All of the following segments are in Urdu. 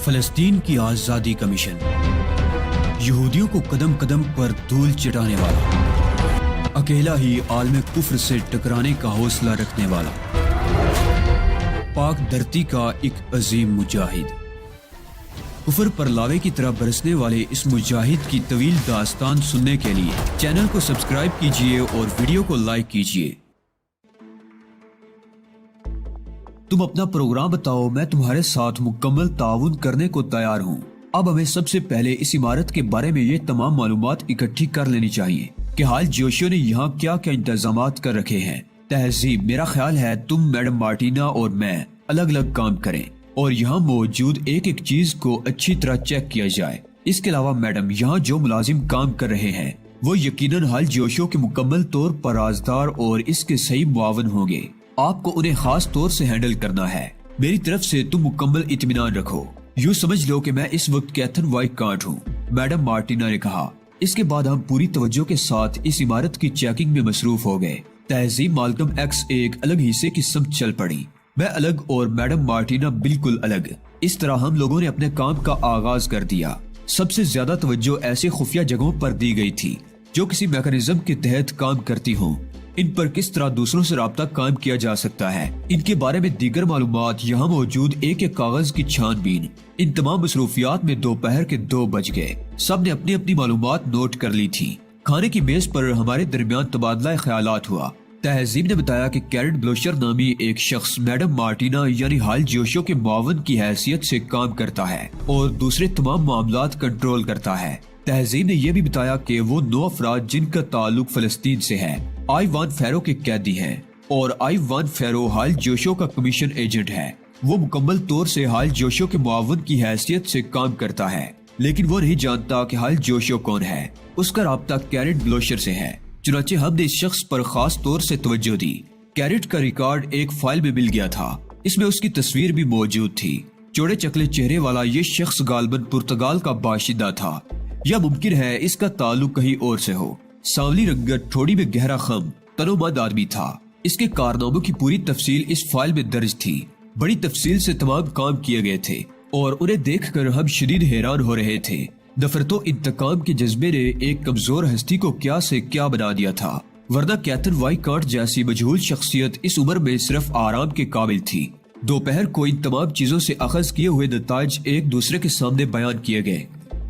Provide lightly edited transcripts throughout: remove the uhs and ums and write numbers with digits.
فلسطین کی آزادی کا مشن، یہودیوں کو قدم قدم پر دھول چٹانے والا، اکیلا ہی عالم کفر سے ٹکرانے کا حوصلہ رکھنے والا، پاک دھرتی کا ایک عظیم مجاہد، کفر پر لاوے کی طرح برسنے والے اس مجاہد کی طویل داستان سننے کے لیے چینل کو سبسکرائب کیجئے اور ویڈیو کو لائک کیجئے۔ تم اپنا پروگرام بتاؤ، میں تمہارے ساتھ مکمل تعاون کرنے کو تیار ہوں۔ اب ہمیں سب سے پہلے اس عمارت کے بارے میں یہ تمام معلومات اکٹھی کر لینی چاہیے کہ حال جوشیو نے یہاں کیا کیا انتظامات کر رکھے ہیں۔ تہذیب، میرا خیال ہے تم، میڈم مارٹینا اور میں الگ الگ کام کریں اور یہاں موجود ایک ایک چیز کو اچھی طرح چیک کیا جائے۔ اس کے علاوہ میڈم، یہاں جو ملازم کام کر رہے ہیں وہ یقیناً حال جوشیو کے مکمل طور پر رازدار اور اس کے صحیح معاون ہوں گے۔ آپ کو انہیں خاص طور سے ہینڈل کرنا ہے۔ میری طرف سے تم مکمل اطمینان رکھو۔ یوں سمجھ لو کہ میں اس وقت کیتھن وائٹ کانٹ ہوں، میڈم مارٹینا نے کہا۔ اس کے بعد ہم پوری توجہ کے ساتھ اس عمارت کی چیکنگ میں مصروف ہو گئے۔ تہذیب، مالکم ایکس ایک الگ حصے کی سمت چل پڑی، میں الگ اور میڈم مارٹینا بالکل الگ۔ اس طرح ہم لوگوں نے اپنے کام کا آغاز کر دیا۔ سب سے زیادہ توجہ ایسے خفیہ جگہوں پر دی گئی تھی جو کسی میکانزم کے تحت کام کرتی ہوں۔ ان پر کس طرح دوسروں سے رابطہ قائم کیا جا سکتا ہے، ان کے بارے میں دیگر معلومات، یہاں موجود ایک ایک کاغذ کی چھان بین۔ ان تمام مصروفیات میں دوپہر کے 2 بج گئے۔ سب نے اپنی اپنی معلومات نوٹ کر لی تھی۔ کھانے کی میز پر ہمارے درمیان تبادلہ خیالات ہوا۔ تہذیب نے بتایا کہ کیرٹ بلوشر نامی ایک شخص میڈم مارٹینا یعنی حال جوشیو کے معاون کی حیثیت سے کام کرتا ہے اور دوسرے تمام معاملات کنٹرول کرتا ہے۔ تہذیب نے یہ بھی بتایا کہ وہ 9 افراد جن کا تعلق فلسطین سے ہے آئی وان فیرو کے قیدی ہیں، اور آئی وان فیرو حال جوشیو کا کمیشن ایجنٹ ہے۔ وہ مکمل طور سے حال جوشیو کے معاون کی حیثیت سے کام کرتا ہے، لیکن وہ نہیں جانتا کہ حال جوشیو کون ہے۔ اس کا رابطہ کیرٹ بلوشر سے ہے، چنانچہ ہم نے اس شخص پر خاص طور سے توجہ دی۔ کیرٹ کا ریکارڈ ایک فائل میں مل گیا تھا، اس میں اس کی تصویر بھی موجود تھی۔ چوڑے چکلے چہرے والا یہ شخص غالباً پرتگال کا باشندہ تھا، یا ممکن ہے اس کا تعلق کہیں اور سے ہو۔ سانولی رنگت، ٹھوڑی میں گہرا خم، تنومند آدمی تھا۔ اس کے کارناموں کی پوری تفصیل اس فائل میں درج تھی۔ بڑی تفصیل سے تمام کام کیے گئے تھے اور انہیں دیکھ کر ہم شدید حیران ہو رہے تھے۔ نفرت و انتقام کے جذبے نے ایک کمزور ہستی کو کیا سے کیا بنا دیا تھا، ورنہ کیتھن وائٹ کانٹ جیسی مجہول شخصیت اس عمر میں صرف آرام کے قابل تھی۔ دوپہر کو ان تمام چیزوں سے اخذ کیے ہوئے نتائج ایک دوسرے کے سامنے بیان کیے گئے،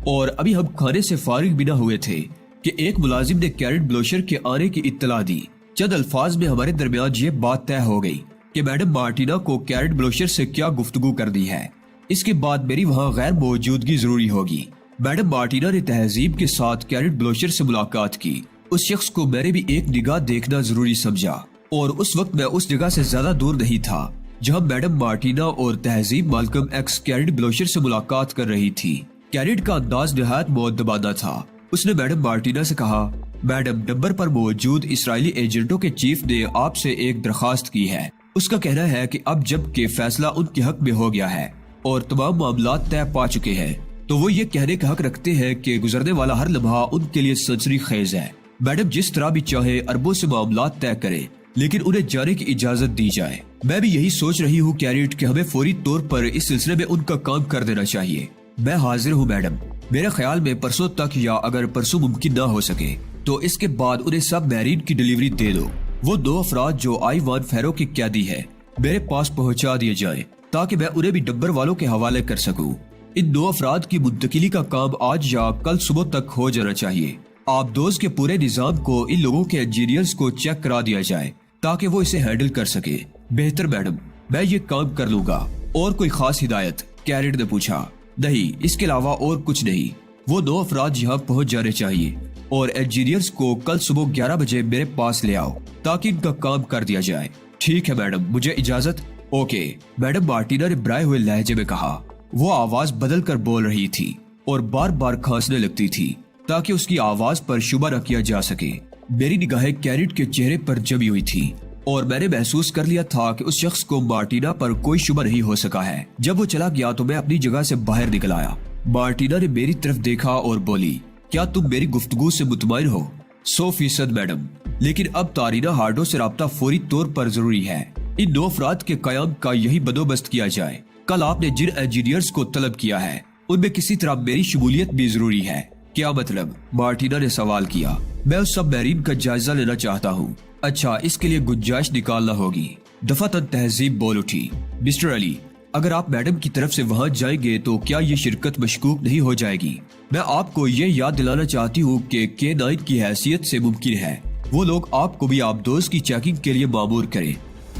اور ابھی ہم کھانے سے فارغ بھی نہ ہوئے تھے کہ ایک ملازم نے کیرٹ بلوشر کے آنے کی اطلاع دی۔ چند الفاظ میں ہمارے درمیان یہ بات طے ہو گئی کہ میڈم مارٹینا کو کیرٹ بلوشر سے کیا گفتگو کرنی ہے۔ اس کے بعد میری وہاں غیر موجودگی ضروری ہوگی۔ میڈم مارٹینا نے تہذیب کے ساتھ کیرٹ بلوشر سے ملاقات کی۔ اس شخص کو میں نے بھی ایک نگاہ دیکھنا ضروری سمجھا، اور اس وقت میں اس جگہ سے زیادہ دور نہیں تھا جہاں میڈم مارٹینا اور تہذیب مالکم ایکس کیرٹ بلوشر سے ملاقات کر رہی تھی۔ کیرٹ کا انداز نہایت مؤدبانہ تھا۔ اس نے میڈم مارٹینا سے کہا، میڈم، نمبر پر موجود اسرائیلی ایجنٹوں کے چیف نے آپ سے ایک درخواست کی ہے۔ اس کا کہنا ہے کہ اب جب کہ فیصلہ ان کے حق میں ہو گیا ہے اور تمام معاملات طے پا چکے ہیں، تو وہ یہ کہنے کا حق رکھتے ہیں کہ گزرنے والا ہر لمحہ ان کے لیے سنسنی خیز ہے۔ میڈم جس طرح بھی چاہے اربوں سے معاملات طے کریں، لیکن انہیں جانے کی اجازت دی جائے۔ میں بھی یہی سوچ رہی ہوں کیرٹ کہ ہمیں فوری طور پر اس سلسلے میں ان کا کام کر دینا چاہیے۔ میں حاضر ہوں میڈم۔ میرے خیال میں پرسوں تک، یا اگر پرسوں ممکن نہ ہو سکے تو اس کے بعد انہیں سب میرین کی ڈیلیوری دے دو۔ وہ 2 افراد جو آئی وان فیرو کی قیدی ہے میرے پاس پہنچا دیے جائیں تاکہ میں انہیں بھی نمبر والوں کے حوالے کر سکوں۔ ان 2 افراد کی منتقلی کا کام آج یا کل صبح تک ہو جانا چاہیے۔ آپ دوز کے پورے نظام کو ان لوگوں کے انجینئرز کو چیک کرا دیا جائے تاکہ وہ اسے ہینڈل کر سکے۔ بہتر میڈم، میں یہ کام کر لوں گا۔ اور کوئی خاص ہدایت؟ کیرٹ نے پوچھا۔ نہیں، اس کے علاوہ اور کچھ نہیں۔ وہ 2 افراد یہاں پہنچ جانے چاہیے اور انجینئرز کو کل صبح 11 بجے میرے پاس لے آؤ تاکہ ان کا کام کر دیا جائے۔ ٹھیک ہے میڈم، مجھے اجازت؟ اوکے، میڈم مارٹینا نے برائے ہوئے لہجے میں کہا۔ وہ آواز بدل کر بول رہی تھی اور بار بار کھانسنے لگتی تھی تاکہ اس کی آواز پر شبہ نہ کیا جا سکے۔ میری نگاہیں کیرٹ کے چہرے پر جمی ہوئی تھی اور میں نے محسوس کر لیا تھا کہ اس شخص کو مارٹینا پر کوئی شبہ نہیں ہو سکا ہے۔ جب وہ چلا گیا تو میں اپنی جگہ سے باہر نکل آیا۔ مارٹینا نے میری طرف دیکھا اور بولی، کیا تم میری گفتگو سے مطمئن ہو؟ 100% میڈم، لیکن اب تارینا ہارڈو سے رابطہ فوری طور پر ضروری ہے۔ ان 2 افراد کے قیام کا یہی بندوبست کیا جائے۔ کل آپ نے جن انجینئرز کو طلب کیا ہے ان میں کسی طرح میری شمولیت بھی ضروری ہے۔ کیا مطلب؟ مارٹینا نے سوال کیا۔ میں اس سب میرین کا جائزہ لینا چاہتا ہوں۔ اچھا، اس کے لیے گنجائش نکالنا ہوگی۔ دفعتاً تہذیب بول اٹھی۔ مسٹر علی، اگر آپ میڈم کی طرف سے وہاں جائیں گے تو کیا یہ شرکت مشکوک نہیں ہو جائے گی؟ میں آپ کو یہ یاد دلانا چاہتی ہوں کہ K9 کی حیثیت سے ممکن ہے وہ لوگ آپ کو بھی آبدوز کی چیکنگ کے لیے مامور کریں۔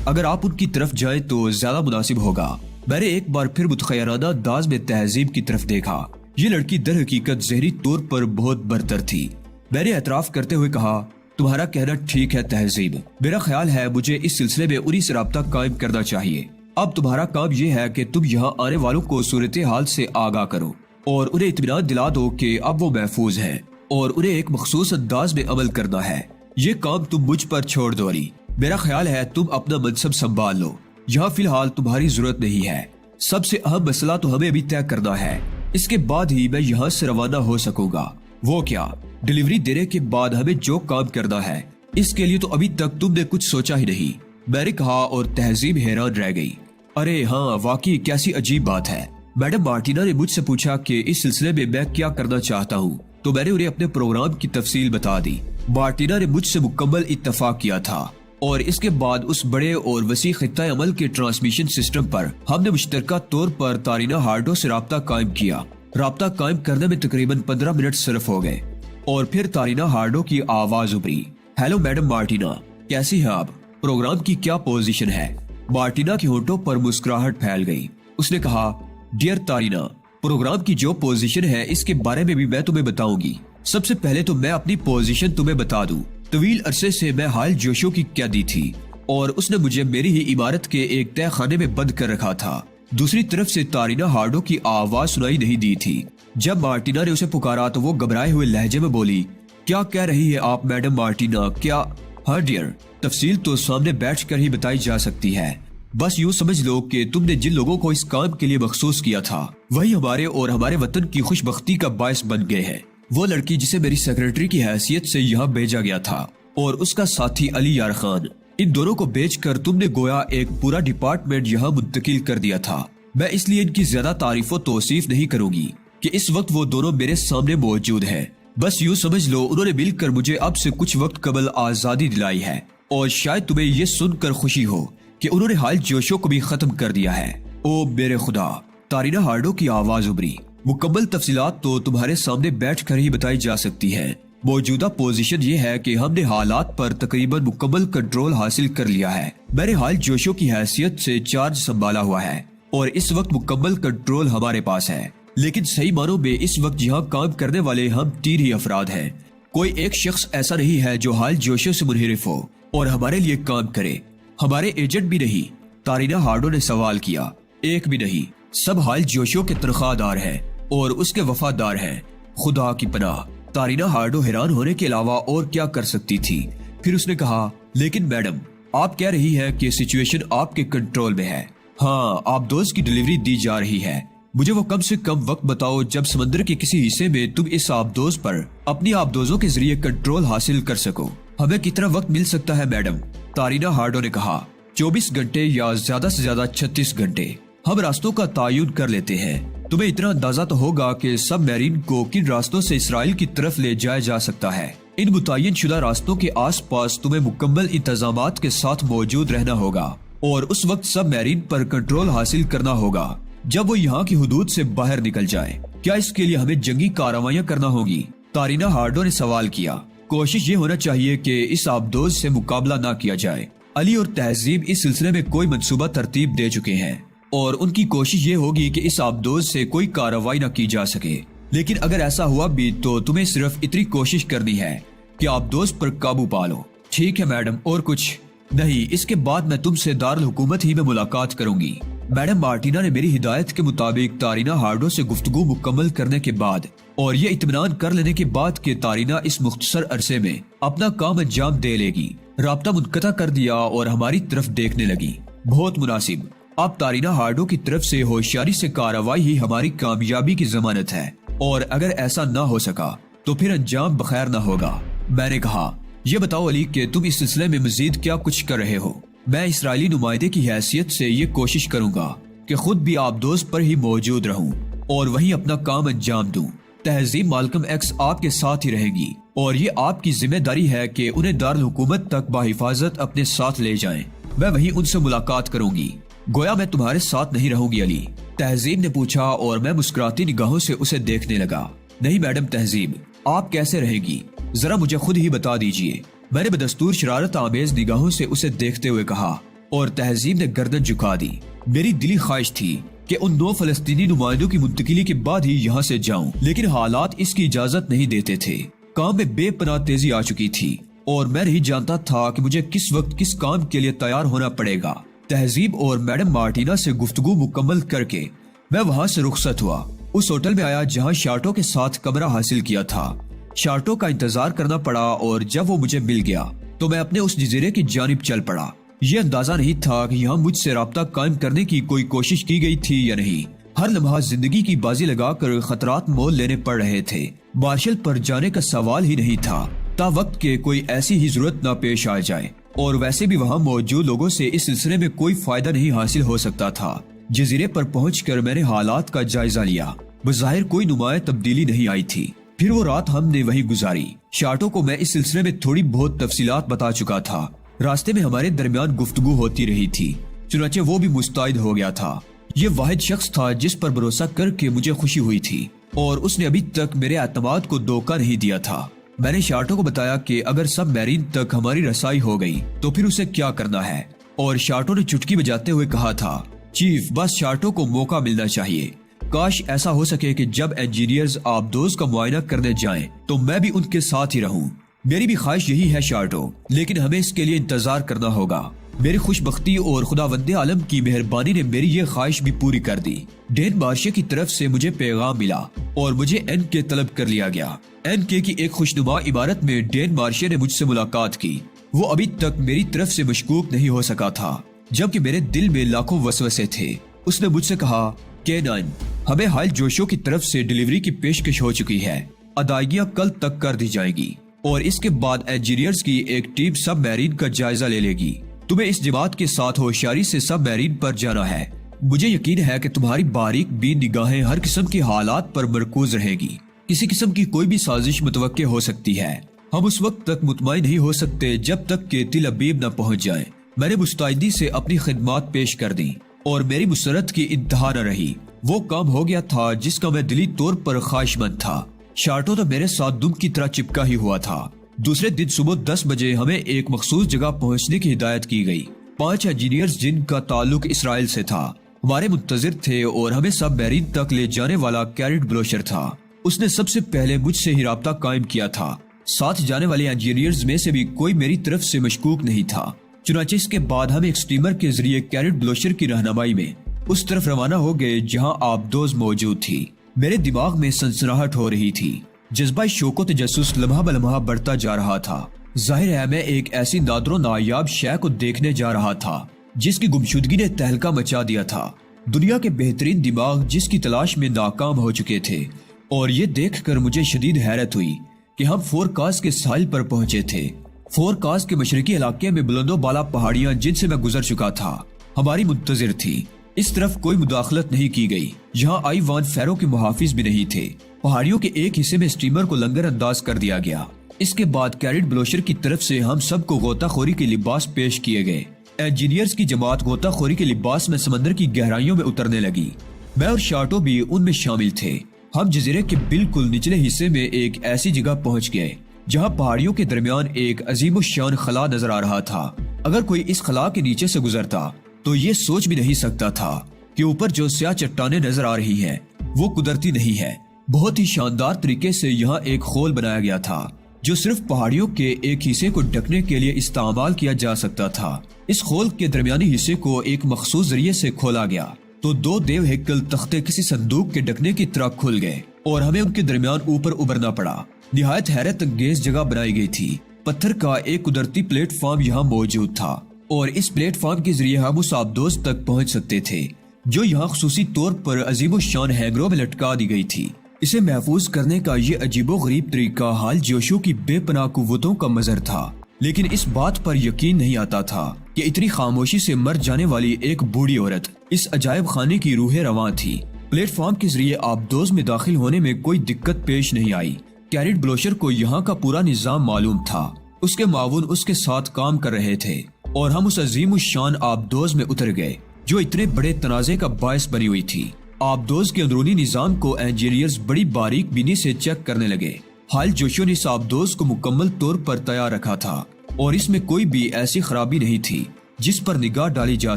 اگر آپ ان کی طرف جائیں تو زیادہ مناسب ہوگا۔ میں نے ایک بار پھر متخیرانہ انداز میں تہذیب کی طرف دیکھا۔ یہ لڑکی در حقیقت ذہنی طور پر بہت برتر تھی۔ میں نے اعتراف کرتے ہوئے کہا، تمہارا کہنا ٹھیک ہے تہذیب، میرا خیال ہے مجھے اس سلسلے میں انہی سے رابطہ قائم کرنا چاہیے۔ اب تمہارا کام یہ ہے کہ تم یہاں آنے والوں کو صورتحال سے آگاہ کرو اور انہیں اطمینان دلا دو کہ اب وہ محفوظ ہیں اور انہیں ایک مخصوص انداز میں عمل کرنا ہے۔ یہ کام تم مجھ پر چھوڑ دو علی۔ میرا خیال ہے تم اپنا منصب سنبھال لو، یہاں فی الحال تمہاری ضرورت نہیں ہے۔ سب سے اہم مسئلہ تو ہمیں ابھی طے کرنا ہے، اس کے بعد ہی میں یہاں سے روانہ ہو سکوں گا۔ وہ کیا؟ ڈیلیوری دینے کے بعد ہمیں جو کام کرنا ہے اس کے لیے تو ابھی تک تم نے کچھ سوچا ہی نہیں، میں نے کہا، اور تہذیب حیران رہ گئی۔ ارے ہاں، واقعی کیسی عجیب بات ہے۔ میڈم مارٹینا نے مجھ سے پوچھا کہ اس سلسلے میں میں کیا کرنا چاہتا ہوں تو میں نے انہیں اپنے پروگرام کی تفصیل بتا دی۔ مارٹینا نے مجھ سے مکمل اتفاق کیا تھا اور اس کے بعد اس بڑے اور وسیع خطہ عمل کے ٹرانسمیشن سسٹم پر ہم نے مشترکہ طور پر تارینہ ہارڈو سے رابطہ قائم کیا۔ رابطہ قائم کرنے میں تقریباً 15 منٹ صرف ہو گئے اور پھر تارینہ ہارڈو کی آواز ابھری۔ ہیلو میڈم مارٹینا، کیسی ہیں آپ؟ پروگرام کی کیا پوزیشن ہے؟ مارٹینا کے ہونٹوں پر مسکراہٹ پھیل گئی۔ اس نے کہا، ڈیئر تارینہ، پروگرام کی جو پوزیشن ہے اس کے بارے میں بھی میں تمہیں بتاؤں گی۔ سب سے پہلے تو میں اپنی پوزیشن تمہیں بتا دوں۔ طویل عرصے سے میں حال جوشو کی قیدی تھی اور اس نے مجھے میری ہی عمارت کے ایک تہہ خانے میں بند کر رکھا تھا۔ دوسری طرف سے تارینہ ہارڈو کی آواز سنائی نہیں دی تھی۔ جب مارٹینا نے اسے پکارا تو وہ گھبرائے ہوئے لہجے میں بولی، کیا کہہ رہی ہے آپ میڈم مارٹینا؟ کیا؟ ہاں ڈیئر، تفصیل تو سامنے بیٹھ کر ہی بتائی جا سکتی ہے۔ بس یوں سمجھ لو کہ تم نے جن لوگوں کو اس کام کے لیے مخصوص کیا تھا وہی ہمارے اور ہمارے وطن کی خوش بختی کا باعث بن گئے ہیں۔ وہ لڑکی جسے میری سیکرٹری کی حیثیت سے یہاں بھیجا گیا تھا اور اس کا ساتھی علی یار خان، ان دونوں کو بیچ کر تم نے گویا ایک پورا ڈپارٹمنٹ یہاں منتقل کر دیا تھا۔ میں اس لیے ان کی زیادہ تعریف و توصیف نہیں کروں گی کہ اس وقت وہ دونوں میرے سامنے موجود ہیں۔ بس یوں سمجھ لو انہوں نے مل کر مجھے اب سے کچھ وقت قبل آزادی دلائی ہے اور شاید تمہیں یہ سن کر خوشی ہو کہ انہوں نے حال جوشو کو بھی ختم کر دیا ہے۔ او میرے خدا! تارینہ ہارڈو کی آواز ابھری۔ مکمل تفصیلات تو تمہارے سامنے بیٹھ کر ہی بتائی جا سکتی ہیں۔ موجودہ پوزیشن یہ ہے کہ ہم نے حالات پر تقریباً مکمل کنٹرول حاصل کر لیا ہے۔ میں نے حال جوشو کی حیثیت سے چارج سنبھالا ہوا ہے اور اس وقت مکمل کنٹرول ہمارے پاس ہے، لیکن صحیح معنوں میں اس وقت یہاں کام کرنے والے ہم 3 ہی افراد ہیں۔ کوئی ایک شخص ایسا نہیں ہے جو حال جوشو سے منحرف ہو اور ہمارے لیے کام کرے۔ ہمارے ایجنٹ بھی نہیں؟ تارینہ ہارڈو نے سوال کیا۔ ایک بھی نہیں، سب حال جوشو کے تنخواہ دار ہیں اور اس کے وفادار ہیں۔ خدا کی پناہ! تارینہ ہارڈو حیران ہونے کے علاوہ اور کیا کر سکتی تھی۔ پھر اس نے کہا، لیکن میڈم، آپ کہہ رہی ہے کہ سچویشن آپ کے کنٹرول میں ہے۔ ہاں، آبدوز کی ڈیلیوری دی جا رہی ہے۔ مجھے وہ کم سے کم وقت بتاؤ جب سمندر کے کسی حصے میں تم اس آبدوز پر اپنی آبدوزوں کے ذریعے کنٹرول حاصل کر سکو۔ ہمیں کتنا وقت مل سکتا ہے میڈم؟ تارینہ ہارڈو نے کہا، 24 گھنٹے یا زیادہ سے زیادہ 36 گھنٹے۔ ہم راستوں کا تعین کر لیتے ہیں۔ تمہیں اتنا اندازہ تو ہوگا کہ سب میرین کو کن راستوں سے اسرائیل کی طرف لے جایا جا سکتا ہے۔ ان متعین شدہ راستوں کے آس پاس تمہیں مکمل انتظامات کے ساتھ موجود رہنا ہوگا اور اس وقت سب میرین پر کنٹرول حاصل کرنا ہوگا جب وہ یہاں کی حدود سے باہر نکل جائے۔ کیا اس کے لیے ہمیں جنگی کارروائیاں کرنا ہوگی؟ تارینہ ہارڈو نے سوال کیا۔ کوشش یہ ہونا چاہیے کہ اس آبدوز سے مقابلہ نہ کیا جائے۔ علی اور تہذیب اس سلسلے میں کوئی منصوبہ ترتیب دے چکے ہیں اور ان کی کوشش یہ ہوگی کہ اس آبدوز سے کوئی کارروائی نہ کی جا سکے، لیکن اگر ایسا ہوا بھی تو تمہیں صرف اتنی کوشش کرنی ہے کہ آبدوز پر قابو پا لو۔ ٹھیک ہے میڈم، اور کچھ نہیں؟ اس کے بعد میں تم سے دارالحکومت ہی میں ملاقات کروں گی۔ میڈم مارٹینا نے میری ہدایت کے مطابق تارینہ ہارڈو سے گفتگو مکمل کرنے کے بعد اور یہ اطمینان کر لینے کے بعد کہ تارینہ اس مختصر عرصے میں اپنا کام انجام دے لے گی، رابطہ منقطع کر دیا اور ہماری طرف دیکھنے لگی۔ بہت مناسب۔ اب تارینہ ہارڈو کی طرف سے ہوشیاری سے کارروائی ہی ہماری کامیابی کی ضمانت ہے، اور اگر ایسا نہ ہو سکا تو پھر انجام بخیر نہ ہوگا۔ میں نے کہا، یہ بتاؤ علی کہ تم اس سلسلے میں مزید کیا کچھ کر رہے ہو؟ میں اسرائیلی نمائندے کی حیثیت سے یہ کوشش کروں گا کہ خود بھی آبدوز پر ہی موجود رہوں اور وہیں اپنا کام انجام دوں۔ تہذیب مالکم ایکس آپ کے ساتھ ہی رہے گی اور یہ آپ کی ذمہ داری ہے کہ انہیں دارالحکومت تک بحفاظت اپنے ساتھ لے جائیں۔ میں وہیں ان سے ملاقات کروں گی۔ گویا میں تمہارے ساتھ نہیں رہوں گی علی، تہذیب نے پوچھا اور میں مسکراتی نگاہوں سے اسے دیکھنے لگا۔ نہیں میڈم تہذیب، آپ کیسے رہے گی؟ ذرا مجھے خود ہی بتا دیجئے، میں نے بدستور شرارت آمیز نگاہوں سے اسے دیکھتے ہوئے کہا، اور تہذیب نے گردن جھکا دی۔ میری دلی خواہش تھی کہ ان 2 فلسطینی نمائندوں کی منتقلی کے بعد ہی یہاں سے جاؤں، لیکن حالات اس کی اجازت نہیں دیتے تھے۔ کام میں بے پناہ تیزی آ چکی تھی اور میں نہیں جانتا تھا کہ مجھے کس وقت کس کام کے لیے تیار ہونا پڑے گا۔ تہذیب اور میڈم مارٹینا سے گفتگو مکمل کر کے میں وہاں سے رخصت ہوا۔ اس ہوٹل میں آیا جہاں شارٹو کے ساتھ کمرہ حاصل کیا تھا۔ شارٹو کا انتظار کرنا پڑا اور جب وہ مجھے مل گیا تو میں اپنے اس جزیرے کی جانب چل پڑا۔ یہ اندازہ نہیں تھا کہ یہاں مجھ سے رابطہ قائم کرنے کی کوئی کوشش کی گئی تھی یا نہیں۔ ہر لمحہ زندگی کی بازی لگا کر خطرات مول لینے پڑ رہے تھے۔ مارشل پر جانے کا سوال ہی نہیں تھا تا وقت کے کوئی ایسی ہی ضرورت نہ پیش آ جائے، اور ویسے بھی وہاں موجود لوگوں سے اس سلسلے میں کوئی فائدہ نہیں حاصل ہو سکتا تھا۔ جزیرے پر پہنچ کر میں نے حالات کا جائزہ لیا۔ بظاہر کوئی نمایاں تبدیلی نہیں آئی تھی۔ پھر وہ رات ہم نے وہی گزاری۔ شارٹو کو میں اس سلسلے میں تھوڑی بہت تفصیلات بتا چکا تھا۔ راستے میں ہمارے درمیان گفتگو ہوتی رہی تھی، چنانچہ وہ بھی مستعد ہو گیا تھا۔ یہ واحد شخص تھا جس پر بھروسہ کر کے مجھے خوشی ہوئی تھی، اور اس نے ابھی تک میرے اعتماد کو دھوکہ نہیں دیا تھا۔ میں نے شارٹو کو بتایا کہ اگر سب میرین تک ہماری رسائی ہو گئی تو پھر اسے کیا کرنا ہے، اور شارٹو نے چٹکی بجاتے ہوئے کہا تھا، چیف بس شارٹو کو موقع ملنا چاہیے۔ کاش ایسا ہو سکے کہ جب انجینئرز آبدوز کا معائنہ کرنے جائیں تو میں بھی ان کے ساتھ ہی رہوں۔ میری بھی خواہش یہی ہے شارٹو، لیکن ہمیں اس کے لیے انتظار کرنا ہوگا۔ میری خوش بختی اور خداوند عالم کی مہربانی نے میری یہ خواہش بھی پوری کر دی۔ ڈین مارشے کی طرف سے مجھے پیغام ملا اور مجھے این کے طلب کر لیا گیا۔ این کے کی ایک خوشنما عبارت میں ڈین مارشے نے مجھ سے ملاقات کی۔ وہ ابھی تک میری طرف سے مشکوک نہیں ہو سکا تھا، جبکہ میرے دل میں لاکھوں وسوسے تھے۔ اس نے مجھ سے کہا، K9 ہمیں ہائل جوشو کی طرف سے ڈیلیوری کی پیشکش ہو چکی ہے، ادائیگیاں کل تک کر دی جائیں گی، اور اس کے بعد انجینئرز کی ایک ٹیم سب میرین کا جائزہ لے لے گی۔ تمہیں اس جماعت کے ساتھ ہوشیاری سے سب میرین پر جانا ہے۔ مجھے یقین ہے کہ تمہاری باریک بین نگاہیں ہر قسم کے حالات پر مرکوز رہے گی۔ کسی قسم کی کوئی بھی سازش متوقع ہو سکتی ہے۔ ہم اس وقت تک مطمئن نہیں ہو سکتے جب تک کہ تل ابیب نہ پہنچ جائیں۔ میں نے مستعدی سے اپنی خدمات پیش کر دیں اور میری مسرت کی انتہا نہ رہی۔ وہ کام ہو گیا تھا جس کا میں دلی طور پر خواہش مند تھا۔ شارٹو تو میرے ساتھ دم کی طرح چپکا ہی ہوا تھا۔ دوسرے دن صبح 10 بجے ہمیں ایک مخصوص جگہ پہنچنے کی ہدایت کی گئی۔ 5 انجینئرز جن کا تعلق اسرائیل سے تھا ہمارے منتظر تھے، اور ہمیں سب میرین تک لے جانے والا کیرٹ بلوشر تھا۔ اس نے سب سے پہلے مجھ سے ہی رابطہ قائم کیا تھا۔ ساتھ جانے والے انجینئرز میں سے بھی کوئی میری طرف سے مشکوک نہیں تھا۔ چنانچہ اس کے بعد ہم ایک سٹیمر کے ذریعے کیرٹ بلوشر کی رہنمائی میں اس طرف روانہ ہو گئے جہاں آبدوز موجود تھی۔ میرے دماغ میں سنسناہٹ ہو رہی تھی۔ جذبہ شوق و تجسس لمحہ بلمحہ بڑھتا جا رہا تھا۔ ظاہر ہے میں ایک ایسی نادر و نایاب شے کو دیکھنے جا رہا تھا جس کی گمشدگی نے تہلکہ مچا دیا تھا۔ دنیا کے بہترین دماغ جس کی تلاش میں ناکام ہو چکے تھے، اور یہ دیکھ کر مجھے شدید حیرت ہوئی کہ ہم فورکاس کے ساحل پر پہنچے تھے۔ فورکاس کے مشرقی علاقے میں بلند و بالا پہاڑیاں جن سے میں گزر چکا تھا ہماری منتظر تھی۔ اس طرف کوئی مداخلت نہیں کی گئی، جہاں آئی وان فیرو کے محافظ بھی نہیں تھے۔ پہاڑیوں کے ایک حصے میں سٹیمر کو لنگر انداز کر دیا گیا۔ اس کے بعد کیرٹ بلوشر کی طرف سے ہم سب کو غوطہ خوری کے لباس پیش کیے گئے۔ انجینئرز کی جماعت غوطہ خوری کے لباس میں سمندر کی گہرائیوں میں اترنے لگی۔ میں اور شارٹو بھی ان میں شامل تھے۔ ہم جزیرے کے بالکل نچلے حصے میں ایک ایسی جگہ پہنچ گئے جہاں پہاڑیوں کے درمیان ایک عظیم الشان خلا نظر آ رہا تھا۔ اگر کوئی اس خلا کے نیچے سے گزرتا تو یہ سوچ بھی نہیں سکتا تھا کہ اوپر جو سیاہ چٹانیں نظر آ رہی ہیں وہ قدرتی نہیں ہے۔ بہت ہی شاندار طریقے سے یہاں ایک خول بنایا گیا تھا جو صرف پہاڑیوں کے ایک حصے کو ڈھکنے کے لیے استعمال کیا جا سکتا تھا۔ اس خول کے درمیانی حصے کو ایک مخصوص ذریعے سے کھولا گیا تو 2 دیو ہیکل تختے کسی صندوق کے ڈھکنے کی طرح کھل گئے اور ہمیں ان کے درمیان اوپر ابھرنا پڑا۔ نہایت حیرت انگیز جگہ بنائی گئی تھی۔ پتھر کا ایک قدرتی پلیٹ فارم یہاں موجود تھا، اور اس پلیٹ فارم کے ذریعے ہم اس آبدوز تک پہنچ سکتے تھے جو یہاں خصوصی طور پر عظیم الشان ہینگروں میں لٹکا دی گئی تھی۔ اسے محفوظ کرنے کا یہ عجیب و غریب طریقہ حال جوشو کی بے پناہ قوتوں کا مظہر تھا۔ لیکن اس بات پر یقین نہیں آتا تھا کہ اتنی خاموشی سے مر جانے والی ایک بوڑھی عورت اس عجائب خانے کی روح رواں تھی۔ پلیٹ فارم کے ذریعے آبدوز میں داخل ہونے میں کوئی دقت پیش نہیں آئی۔ کیریٹ بلوشر کو یہاں کا پورا نظام معلوم تھا، اس کے معاون اس کے ساتھ کام کر رہے تھے، اور ہم اس عظیم الشان آبدوز میں اتر گئے جو اتنے بڑے تنازع کا باعث بنی ہوئی تھی۔ آبدوز کے اندرونی نظام کو انجینئرز بڑی باریک بینی سے چیک کرنے لگے۔ حال جوشیو نے اس آبدوز کو مکمل طور پر تیار رکھا تھا اور اس میں کوئی بھی ایسی خرابی نہیں تھی جس پر نگاہ ڈالی جا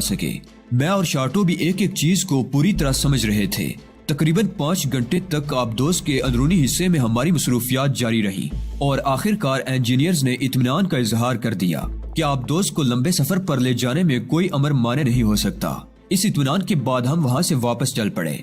سکے۔ میں اور شارٹو بھی ایک ایک چیز کو پوری طرح سمجھ رہے تھے۔ تقریباً 5 گھنٹے تک آبدوز کے اندرونی حصے میں ہماری مصروفیات جاری رہی اور آخر کار انجینئرز نے اطمینان کا اظہار کر دیا کہ آبدوز کو لمبے سفر پر لے جانے میں کوئی امر مانے نہیں ہو سکتا۔ اس اطمینان کے بعد ہم وہاں سے واپس چل پڑے۔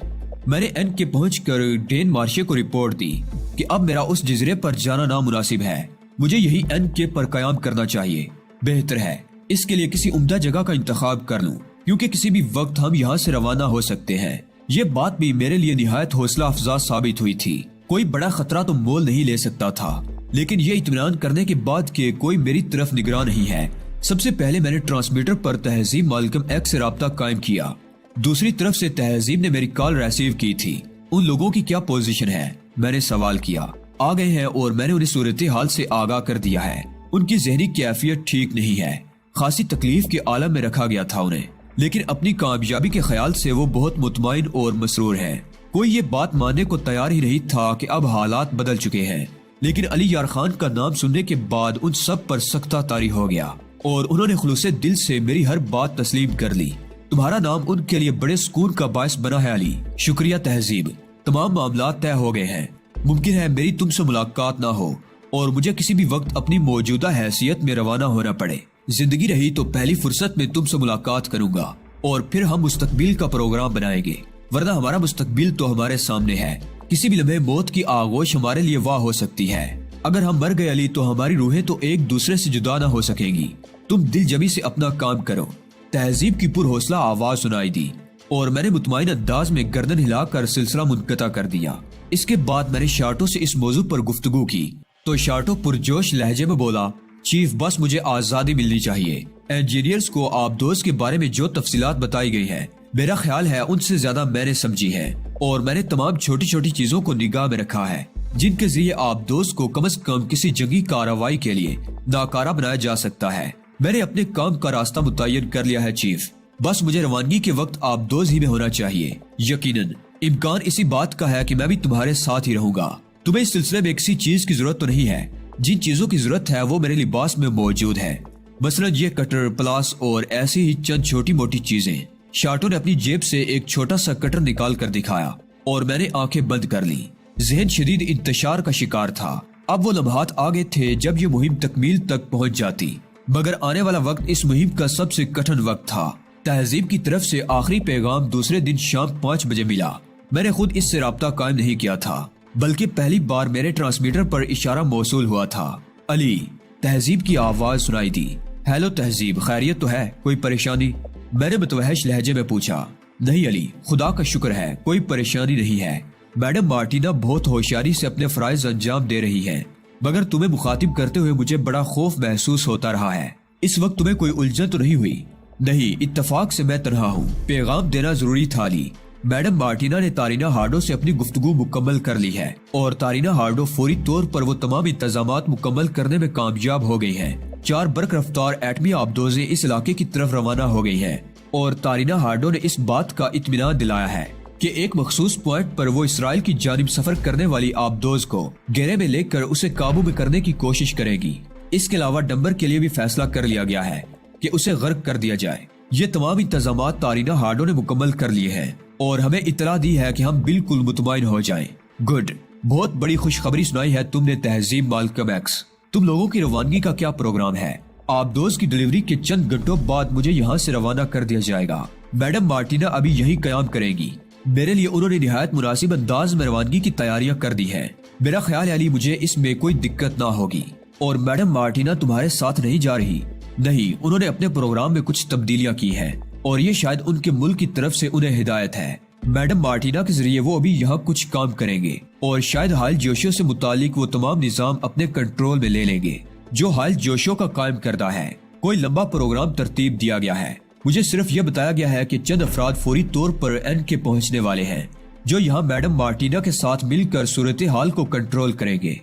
میں نے این کے پہنچ کر ڈین مارشے کو رپورٹ دی کہ اب میرا اس جزیرے پر جانا نامناسب ہے، مجھے یہی این کے پر قیام کرنا چاہیے۔ بہتر ہے اس کے لیے کسی عمدہ جگہ کا انتخاب کر لوں، کیونکہ کسی بھی وقت ہم یہاں سے روانہ ہو سکتے ہیں۔ یہ بات بھی میرے لیے نہایت حوصلہ افزا ثابت ہوئی تھی۔ کوئی بڑا خطرہ تو مول نہیں لے سکتا تھا، لیکن یہ اطمینان کرنے کے بعد کہ کوئی میری طرف نگراں نہیں ہے، سب سے پہلے میں نے ٹرانسمیٹر پر تہذیب مالکم ایکس سے رابطہ قائم کیا۔ دوسری طرف سے تہذیب نے میری کال ریسیو کی تھی۔ ان لوگوں کی کیا پوزیشن ہے؟ میں نے سوال کیا۔ آ گئے ہیں اور میں نے انہیں صورتحال سے آگاہ کر دیا ہے۔ ان کی ذہنی کیفیت ٹھیک نہیں ہے، خاصی تکلیف کے عالم میں رکھا گیا تھا انہیں، لیکن اپنی کامیابی کے خیال سے وہ بہت مطمئن اور مسرور ہیں۔ کوئی یہ بات ماننے کو تیار ہی نہیں تھا کہ اب حالات بدل چکے ہیں، لیکن علی یار خان کا نام سننے کے بعد ان سب پر سختہ طاری ہو گیا اور انہوں نے خلوص دل سے میری ہر بات تسلیم کر لی۔ تمہارا نام ان کے لیے بڑے سکون کا باعث بنا ہے علی۔ شکریہ تہذیب، تمام معاملات طے ہو گئے ہیں۔ ممکن ہے میری تم سے ملاقات نہ ہو اور مجھے کسی بھی وقت اپنی موجودہ حیثیت میں روانہ ہونا پڑے۔ زندگی رہی تو پہلی فرصت میں تم سے ملاقات کروں گا اور پھر ہم مستقبل کا پروگرام بنائیں گے، ورنہ ہمارا مستقبل تو ہمارے سامنے ہے۔ کسی بھی لمحے موت کی آغوش ہمارے لیے واہ ہو سکتی ہے۔ اگر ہم مر گئے علی تو ہماری روحیں تو ایک دوسرے سے جدا نہ ہو سکیں گی۔ تم دل جمی سے اپنا کام کرو۔ تہذیب کی پر حوصلہ آواز سنائی دی اور میں نے مطمئن انداز میں گردن ہلا کر سلسلہ منقطع کر دیا۔ اس کے بعد میں نے شارٹو سے اس موضوع پر گفتگو کی تو شارٹو پرجوش لہجے میں بولا، چیف بس مجھے آزادی ملنی چاہیے۔ انجینئرز کو آبدوز کے بارے میں جو تفصیلات بتائی گئی ہیں میرا خیال ہے ان سے زیادہ میں نے سمجھی ہے، اور میں نے تمام چھوٹی چھوٹی چیزوں کو نگاہ میں رکھا ہے جن کے ذریعے آبدوز کو کم از کم کسی جنگی کارروائی کے لیے ناکارہ بنایا جا سکتا ہے۔ میں نے اپنے کام کا راستہ متعین کر لیا ہے چیف، بس مجھے روانگی کے وقت آبدوز ہی میں ہونا چاہیے۔ یقیناً امکان اسی بات کا ہے کہ میں بھی تمہارے ساتھ ہی رہوں گا۔ تمہیں اس سلسلے میں کسی چیز کی ضرورت تو نہیں ہے؟ جن چیزوں کی ضرورت ہے وہ میرے لباس میں موجود ہے، مثلا یہ کٹر، پلاس اور ایسی ہی چند چھوٹی موٹی چیزیں۔ شارٹو نے اپنی جیب سے ایک چھوٹا سا کٹر نکال کر دکھایا اور میں نے آنکھیں بند کر لی۔ ذہن شدید انتشار کا شکار تھا۔ اب وہ لمحات آگے تھے جب یہ مہم تکمیل تک پہنچ جاتی، مگر آنے والا وقت اس مہم کا سب سے کٹھن وقت تھا۔ تہذیب کی طرف سے آخری پیغام دوسرے دن شام 5 بجے ملا۔ میں نے خود اس سے رابطہ قائم نہیں کیا تھا، بلکہ پہلی بار میرے ٹرانسمیٹر پر اشارہ موصول ہوا تھا۔ علی، تہذیب کی آواز سنائی دی۔ ہیلو تہذیب، خیریت تو ہے؟ کوئی پریشانی؟ میں نے متوحش لہجے میں پوچھا۔ نہیں علی، خدا کا شکر ہے، کوئی پریشانی نہیں ہے۔ میڈم مارٹینا بہت ہوشیاری سے اپنے فرائض انجام دے رہی ہے، مگر تمہیں مخاطب کرتے ہوئے مجھے بڑا خوف محسوس ہوتا رہا ہے۔ اس وقت تمہیں کوئی الجھن تو نہیں ہوئی؟ نہیں، اتفاق سے میں تنہا ہوں۔ پیغام دینا ضروری تھا علی۔ میڈم مارٹینا نے تارینا ہارڈو سے اپنی گفتگو مکمل کر لی ہے اور تارینا ہارڈو فوری طور پر وہ تمام انتظامات مکمل کرنے میں کامیاب ہو گئی ہیں۔ 4 برق رفتار ایٹمی آبدوزیں اس علاقے کی طرف روانہ ہو گئی ہیں اور تارینا ہارڈو نے اس بات کا اطمینان دلایا ہے کہ ایک مخصوص پوائنٹ پر وہ اسرائیل کی جانب سفر کرنے والی آبدوز کو گھیرے میں لے کر اسے قابو میں کرنے کی کوشش کرے گی۔ اس کے علاوہ ڈمبر کے لیے بھی فیصلہ کر لیا گیا ہے کہ اسے غرق کر دیا جائے۔ یہ تمام انتظامات تارینا ہارڈو نے مکمل کر لیے ہیں اور ہمیں اطلاع دی ہے کہ ہم بالکل مطمئن ہو جائیں۔ گڈ، بہت بڑی خوشخبری سنائی ہے تم نے تہذیب مالکم ایکس۔ تم لوگوں کی روانگی کا کیا پروگرام ہے؟ آبدوز کی ڈیلیوری کے چند گھنٹوں بعد مجھے یہاں سے روانہ کر دیا جائے گا۔ میڈم مارٹینا ابھی یہی قیام کرے گی۔ میرے لیے انہوں نے نہایت مناسب انداز میں روانگی کی تیاریاں کر دی ہیں۔ میرا خیال ہے علی مجھے اس میں کوئی دقت نہ ہوگی۔ اور میڈم مارٹینا تمہارے ساتھ نہیں جا رہی؟ نہیں، انہوں نے اپنے پروگرام میں کچھ تبدیلیاں کی ہیں اور یہ شاید ان کے ملک کی طرف سے انہیں ہدایت ہے۔ میڈم مارٹینا کے ذریعے وہ ابھی یہاں کچھ کام کریں گے اور شاید حال جوشیو سے متعلق وہ تمام نظام اپنے کنٹرول میں لے لیں گے۔ جو حال جوشوں کا قائم کردہ ہے۔ کوئی لمبا پروگرام ترتیب دیا گیا ہے۔ مجھے صرف یہ بتایا گیا ہے کہ چند افراد فوری طور پر این کے پہنچنے والے ہیں جو یہاں میڈم مارٹینا کے ساتھ مل کر صورتحال کو کنٹرول کریں گے۔